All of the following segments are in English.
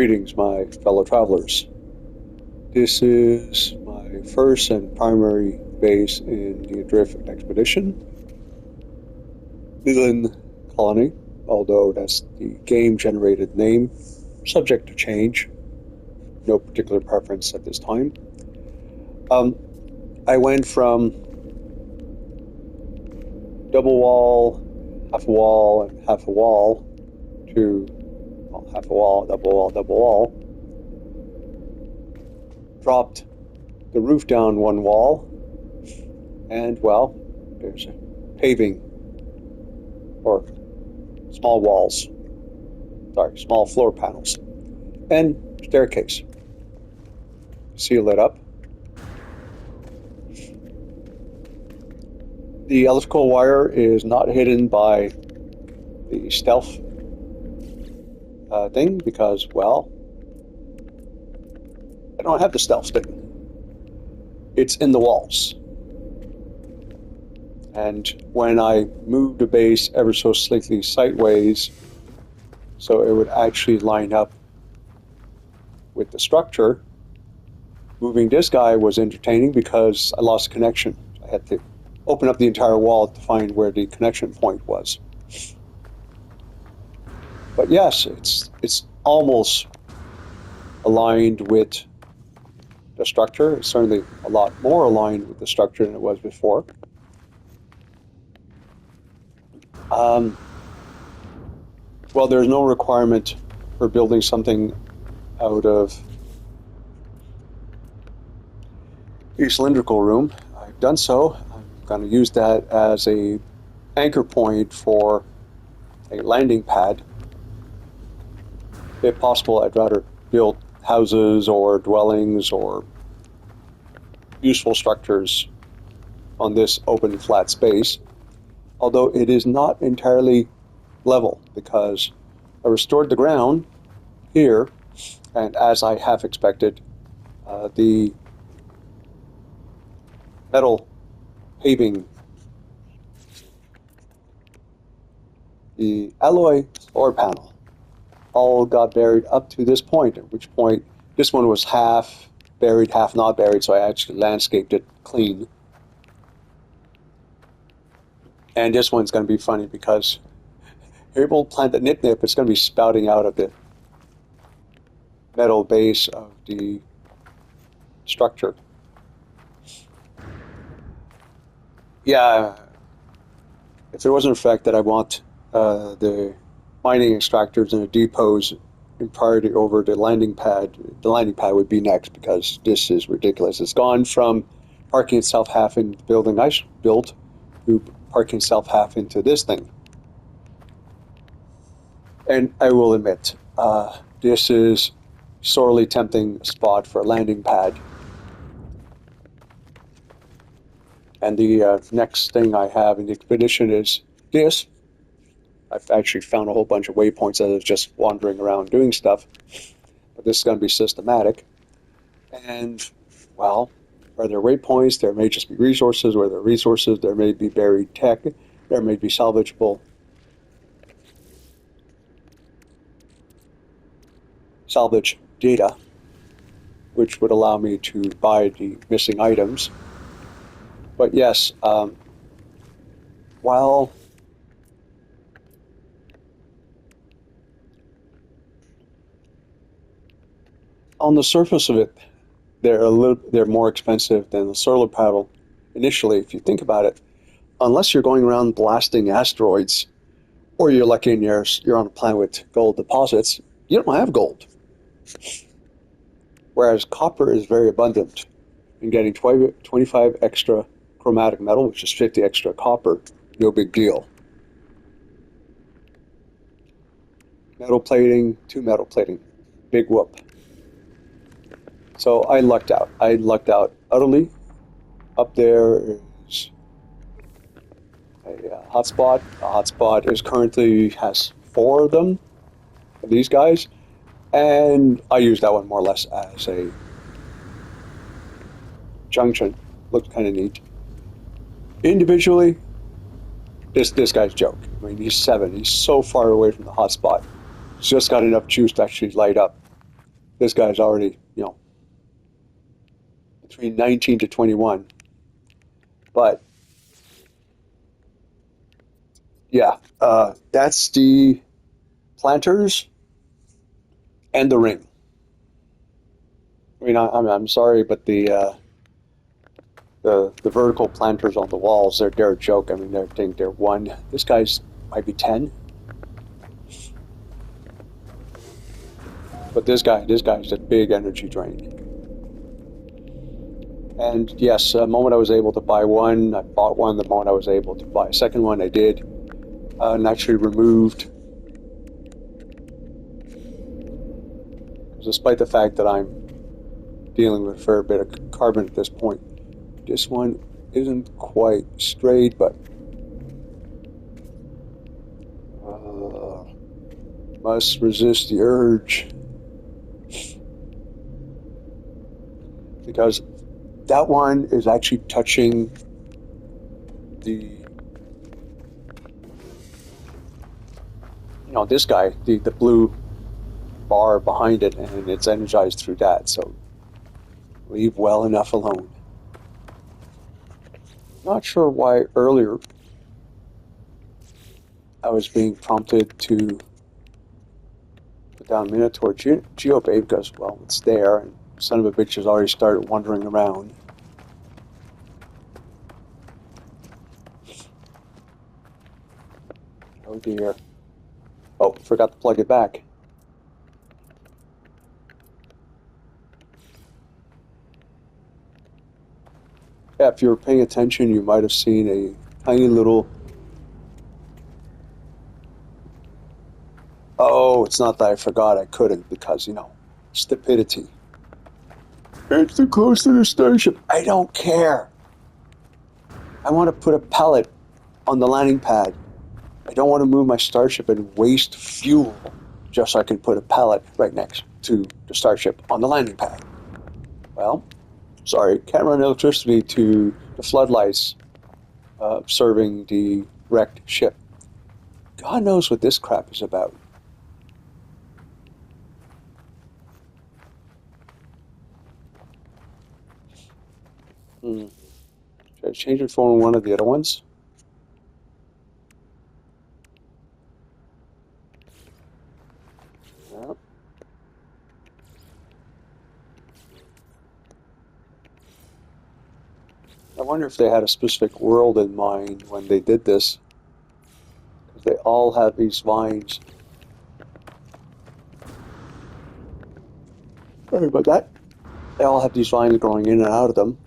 Greetings, my fellow travelers. This is my first and primary base in the Adrift expedition, Midland Colony, although that's the game-generated name, subject to change. No particular preference at this time. I went from double wall, half a wall, and half a wall to half a wall, double wall, double wall. Dropped the roof down one wall, and well, there's paving or small walls, small floor panels, and staircase. Seal it up. The electrical wire is not hidden by the stealth thing because, well, I don't have the stealth thing. It's in the walls. And when I moved the base ever so slightly sideways, so it would actually line up with the structure, moving this guy was entertaining because I lost connection. I had to open up the entire wall to find where the connection point was. But yes, it's almost aligned with the structure. It's certainly a lot more aligned with the structure than it was before. Well, there's no requirement for building something out of a cylindrical room. I've done so. I'm going to use that as a anchor point for a landing pad. If possible, I'd rather build houses or dwellings or useful structures on this open flat space, although it is not entirely level because I restored the ground here, and as I have expected, the metal paving, the alloy floor panel, all got buried up to this point, at which point this one was half buried, half not buried, so I actually landscaped it clean. And this one's going to be funny because you're able to plant the nip, it's going to be spouting out of the metal base of the structure. Yeah, if it wasn't the fact that I want the mining extractors and the depots in priority over the landing pad would be next because this is ridiculous. It's gone from parking itself half in the building I built to parking itself half into this thing. And I will admit, this is sorely tempting spot for a landing pad. And the next thing I have in the expedition is this. I've actually found a whole bunch of waypoints that is just wandering around doing stuff. But this is going to be systematic. And, well, are there waypoints? There may just be resources. Where there are resources, there may be buried tech. There may be salvage data, which would allow me to buy the missing items. But yes, while on the surface of it, they're more expensive than the solar panel initially, if you think about it, unless you're going around blasting asteroids, or you're lucky and you're on a planet with gold deposits, you don't have gold. Whereas copper is very abundant, and getting 25 extra chromatic metal, which is 50 extra copper, no big deal. Metal plating, 2 metal plating, big whoop. So I lucked out. I lucked out utterly. Up there is a hotspot. The hotspot has 4 of them, these guys, and I use that one more or less as a junction. Looks kind of neat. Individually, this guy's a joke. I mean, he's 7. He's so far away from the hotspot. He's just got enough juice to actually light up. this guy's already, between 19 to 21. But yeah, that's the planters and the ring. I mean, I'm sorry, but the vertical planters on the walls, they're a joke. I mean, they're one. This guy's might be 10, but this guy's a big energy drain. And yes, the moment I was able to buy one, I bought one. The moment I was able to buy a second one, I did, and actually removed. Despite the fact that I'm dealing with a fair bit of carbon at this point, this one isn't quite straight, but must resist the urge, because that one is actually touching the, this guy, the blue bar behind it, and it's energized through that. So leave well enough alone. Not sure why earlier I was being prompted to put down Minotaur Geobabe because, well, it's there, and son of a bitch has already started wandering around. Oh dear. Oh, forgot to plug it back. Yeah, if you were paying attention, you might have seen a tiny little... Oh, it's not that I forgot, I couldn't, because, stupidity. It's too close to the starship. I don't care. I want to put a pellet on the landing pad. I don't want to move my starship and waste fuel just so I can put a pellet right next to the starship on the landing pad. Well, sorry, can't run electricity to the floodlights serving the wrecked ship. God knows what this crap is about. Should I change it for one of the other ones? Yeah. I wonder if they had a specific world in mind when they did this. Because they all have these vines. Sorry about that. They all have these vines growing in and out of them.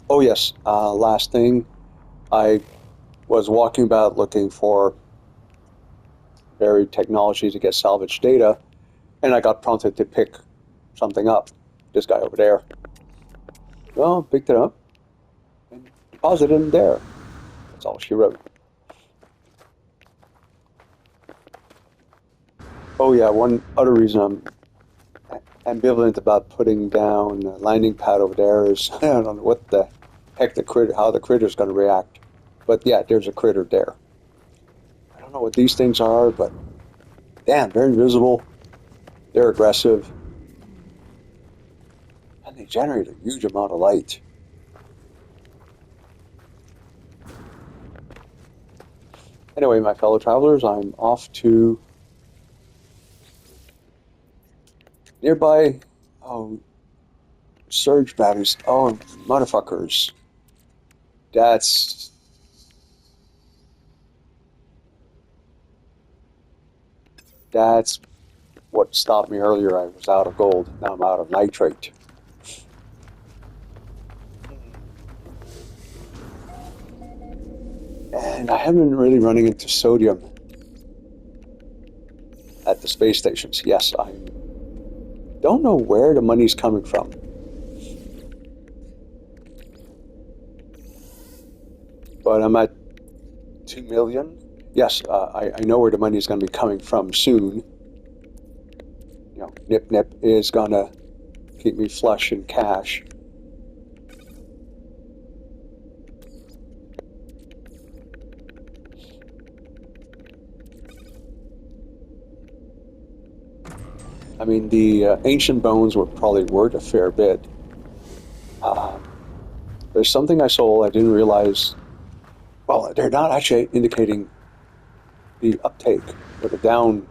Oh yes, last thing. I was walking about looking for buried technology to get salvage data, and I got prompted to pick something up. This guy over there. Well, picked it up and deposited it in there. That's all she wrote. Oh yeah, one other reason I'm ambivalent about putting down a landing pad over there is I don't know what the heck how the critter's going to react. But yeah, there's a critter there. I don't know what these things are, but damn, they're invisible. They're aggressive. And they generate a huge amount of light. Anyway, my fellow travelers, I'm off to nearby. Oh, surge batteries. Oh, motherfuckers. That's what stopped me earlier. I was out of gold. Now I'm out of nitrate. And I haven't been really running into sodium at the space stations. Yes, I don't know where the money's coming from. But I'm at 2 million. Yes, I know where the money's going to be coming from soon. Nip Nip is going to keep me flush in cash. I mean, the ancient bones were probably worth a fair bit. Um, there's something I saw I didn't realize. Well, they're not actually indicating the uptake or the down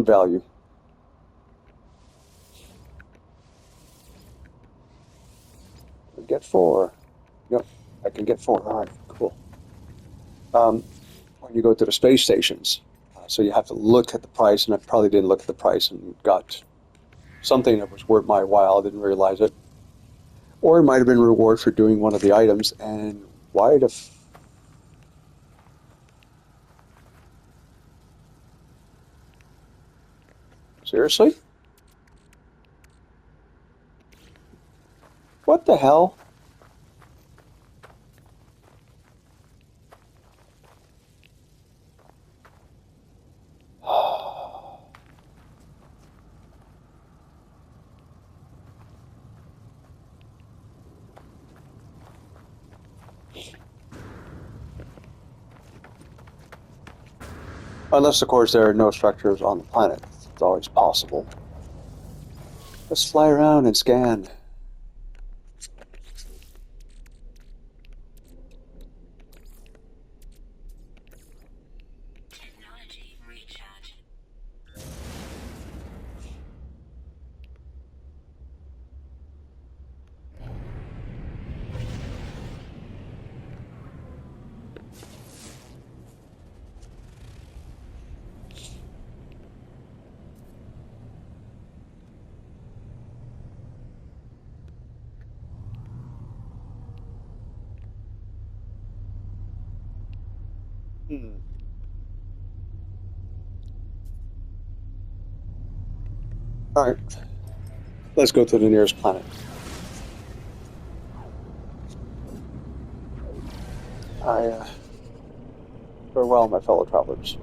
value. Get four. Yep, I can get four. All right, cool. Um, when you go to the space stations, so you have to look at the price, and I probably didn't look at the price and got something that was worth my while. I didn't realize it, or it might have been a reward for doing one of the items. And why the seriously? What the hell? Unless, of course, there are no structures on the planet. It's always possible. Let's fly around and scan. Technology recharge. Hmm. All right, let's go to the nearest planet. I farewell, my fellow travelers.